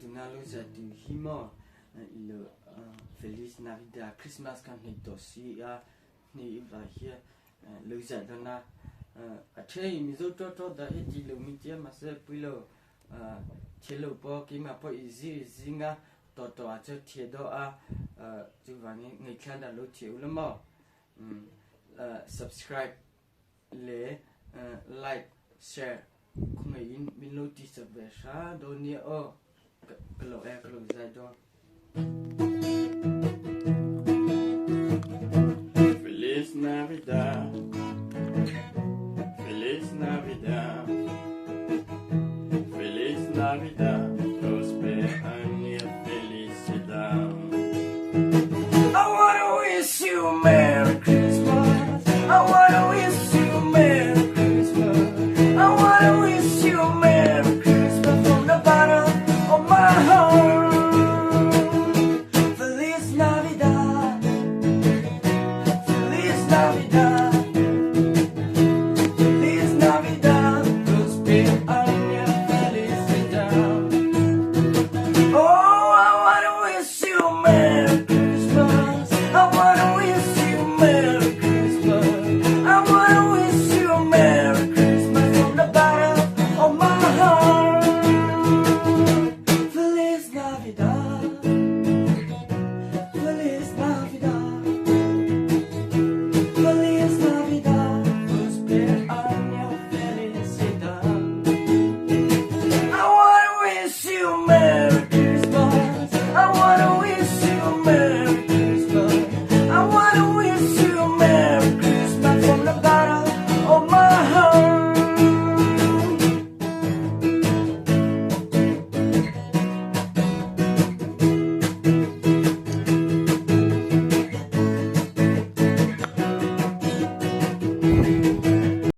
tunalo za tu himo ilo Feliz Navidad Christmas kan ni dosi ni iba here lo za dona athe mi zo to da hiti lo mi tia ma se puilo chelo po ki ma po easy zinga to a che thie do chu wang ngai khan da lo thie u lo mo subscribe le like share không ai in min notice về sa do ni kalau za do Feliz Navidad Feliz Navidad Feliz Navidad